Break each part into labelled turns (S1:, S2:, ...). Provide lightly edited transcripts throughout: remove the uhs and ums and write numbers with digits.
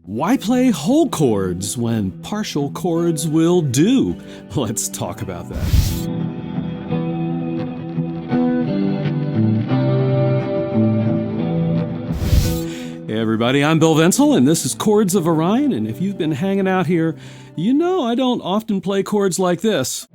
S1: Why play whole chords when partial chords will do? Let's talk about that. Hey everybody, I'm Bill Vencil and this is Chords of Orion, and if you've been hanging out here, you know I don't often play chords like this.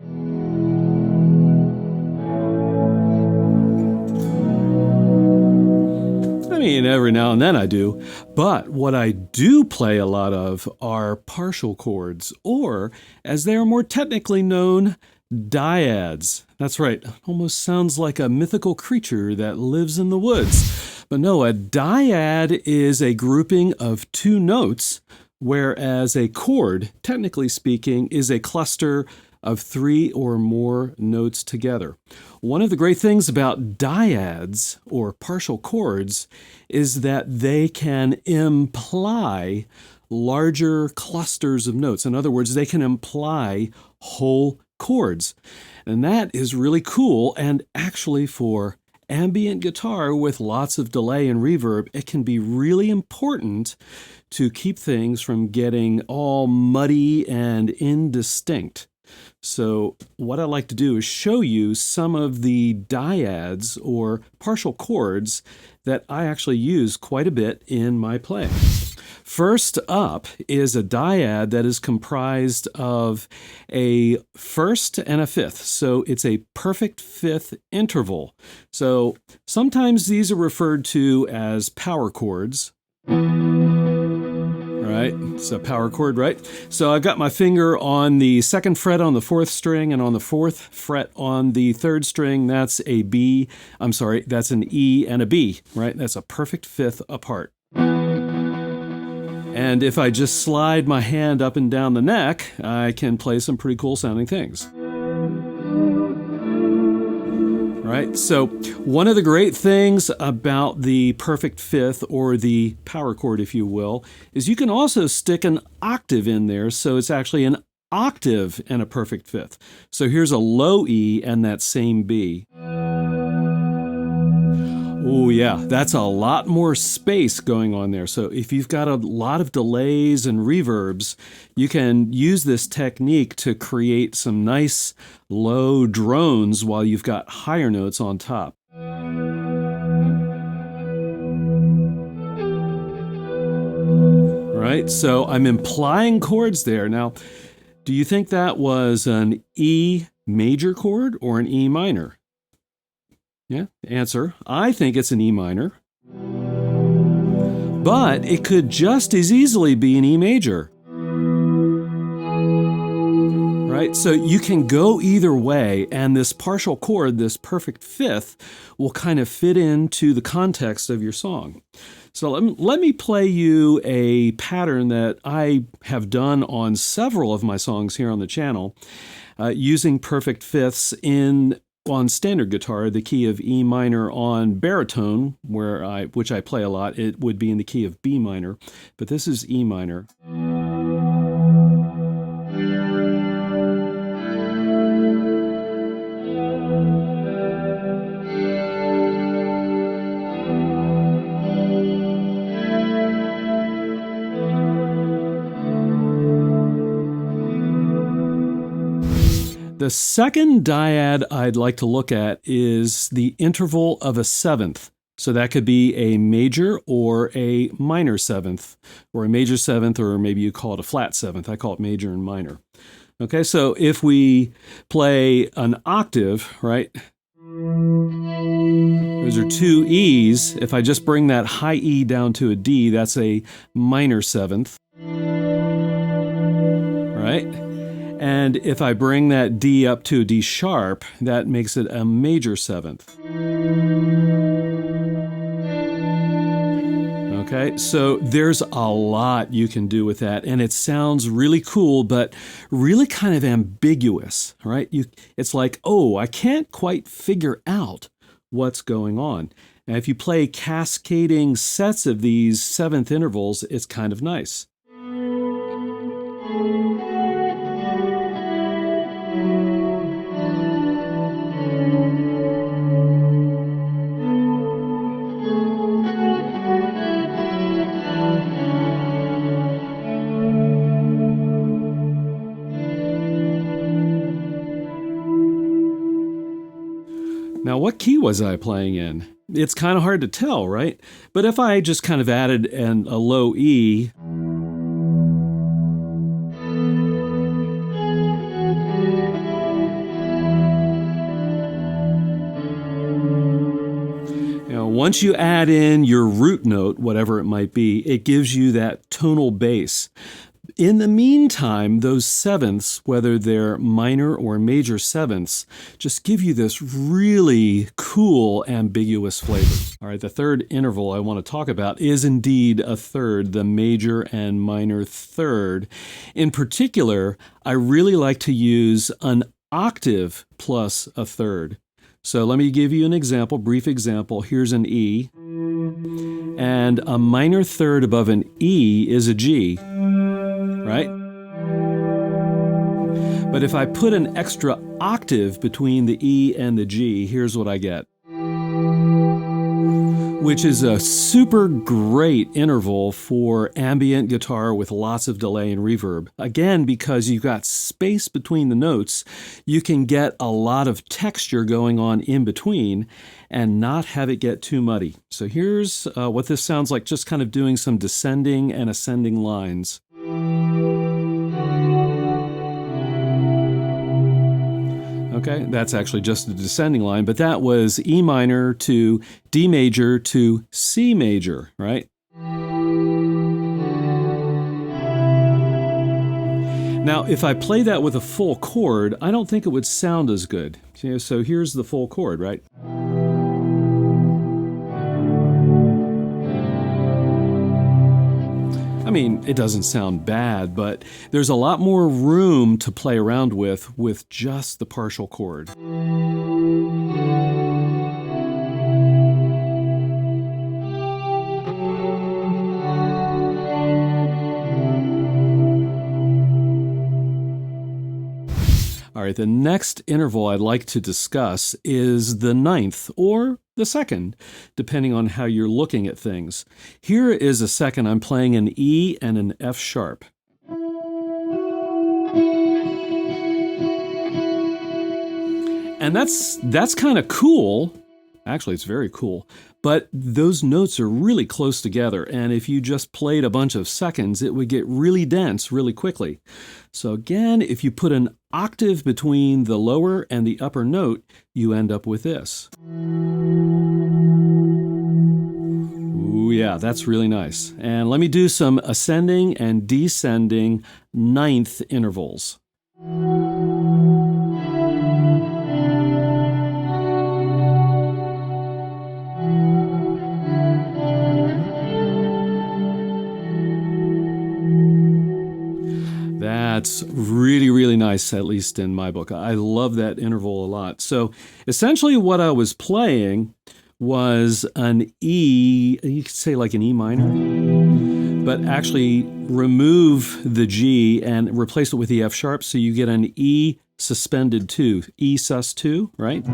S1: I mean, every now and then I do, but what I do play a lot of are partial chords, or as they are more technically known, dyads. That's right, almost sounds like a mythical creature that lives in the woods. But no, a dyad is a grouping of two notes, whereas a chord, technically speaking, is a cluster of three or more notes together. One of the great things about dyads, or partial chords, is that they can imply larger clusters of notes. In other words, they can imply whole chords. And that is really cool, and actually for ambient guitar with lots of delay and reverb, it can be really important to keep things from getting all muddy and indistinct. So what I like to do is show you some of the dyads or partial chords that I actually use quite a bit in my playing. First up is a dyad that is comprised of a first and a fifth. So it's a perfect fifth interval. So sometimes these are referred to as power chords. Right? It's a power chord, right? So I've got my finger on the second fret on the fourth string, and on the fourth fret on the third string, that's a B. I'm sorry, that's an E and a B, right? That's a perfect fifth apart. And if I just slide my hand up and down the neck, I can play some pretty cool sounding things. Right? So one of the great things about the perfect fifth, or the power chord if you will, is you can also stick an octave in there, so it's actually an octave and a perfect fifth. So here's a low E and that same B. Oh yeah, that's a lot more space going on there. So if you've got a lot of delays and reverbs, you can use this technique to create some nice low drones while you've got higher notes on top. Right, so I'm implying chords there. Now, do you think that was an E major chord or an E minor? Yeah, answer. I think it's an E minor. But it could just as easily be an E major. Right? So you can go either way, and this partial chord, this perfect fifth, will kind of fit into the context of your song. So let me play you a pattern that I have done on several of my songs here on the channel, using perfect fifths on standard guitar, the key of E minor. On baritone, which I play a lot, it would be in the key of B minor, but this is E minor. The second dyad I'd like to look at is the interval of a seventh. So that could be a major or a minor seventh, or a major seventh, or maybe you call it a flat seventh. I call it major and minor. Okay, so if we play an octave, right? Those are two E's. If I just bring that high E down to a D, that's a minor seventh. Right? And if I bring that D up to a D sharp, that makes it a major seventh. Okay, so there's a lot you can do with that, and it sounds really cool, but really kind of ambiguous, right? It's like, oh, I can't quite figure out what's going on. Now, if you play cascading sets of these seventh intervals, it's kind of nice. Now, what key was I playing in? It's kind of hard to tell, right? But if I just kind of added a low E, once you add in your root note, whatever it might be, it gives you that tonal bass. In the meantime, those sevenths, whether they're minor or major sevenths, just give you this really cool, ambiguous flavor. All right, the third interval I want to talk about is indeed a third, the major and minor third. In particular, I really like to use an octave plus a third. So let me give you an example, brief example. Here's an E, and a minor third above an E is a G, right? But if I put an extra octave between the E and the G, here's what I get, which is a super great interval for ambient guitar with lots of delay and reverb. Again, because you've got space between the notes, you can get a lot of texture going on in between and not have it get too muddy. So here's what this sounds like, just kind of doing some descending and ascending lines. Okay, that's actually just a descending line, but that was E minor to D major to C major, right? Now, if I play that with a full chord, I don't think it would sound as good. So here's the full chord, right? I mean, it doesn't sound bad, but there's a lot more room to play around with just the partial chord. All right, the next interval I'd like to discuss is the ninth, or the second, depending on how you're looking at things. Here is a second. I'm playing an E and an F sharp. And that's kind of cool. Actually, it's very cool. But those notes are really close together, and if you just played a bunch of seconds, it would get really dense really quickly. So again, if you put an octave between the lower and the upper note, you end up with this. Ooh, yeah, that's really nice. And let me do some ascending and descending ninth intervals. That's really, really nice, at least in my book. I love that interval a lot. So essentially what I was playing was an E, you could say like an E minor, but actually remove the G and replace it with the F sharp, so you get an E suspended 2, E sus 2, right?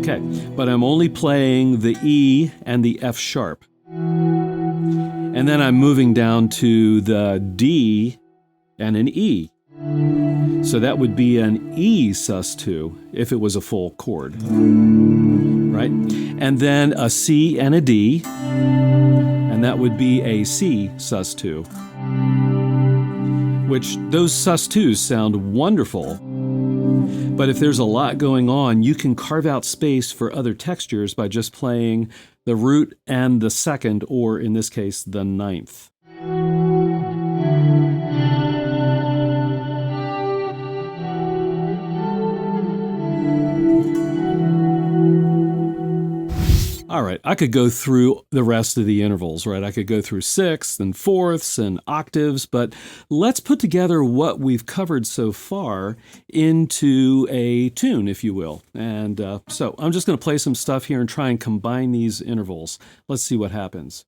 S1: Okay, but I'm only playing the E and the F sharp. And then I'm moving down to the D and an E. So that would be an E sus 2 if it was a full chord, right? And then a C and a D, and that would be a C sus 2, which those sus 2s sound wonderful. But if there's a lot going on, you can carve out space for other textures by just playing the root and the second, or in this case, the ninth. All right, I could go through the rest of the intervals, right? I could go through sixths and fourths and octaves, but let's put together what we've covered so far into a tune, if you will. And so I'm just going to play some stuff here and try and combine these intervals. Let's see what happens.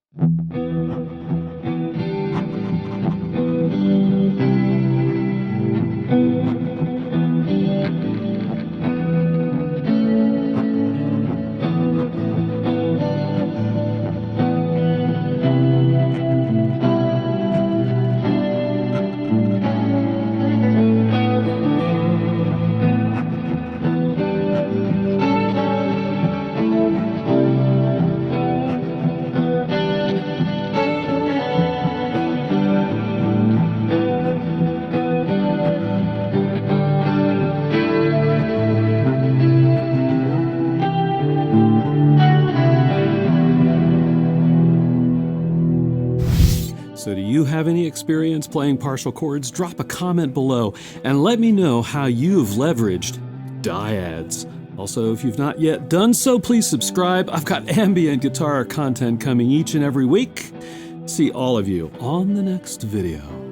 S1: you have any experience playing partial chords, drop a comment below and let me know how you've leveraged dyads. Also, if you've not yet done so, please subscribe. I've got ambient guitar content coming each and every week. See all of you on the next video.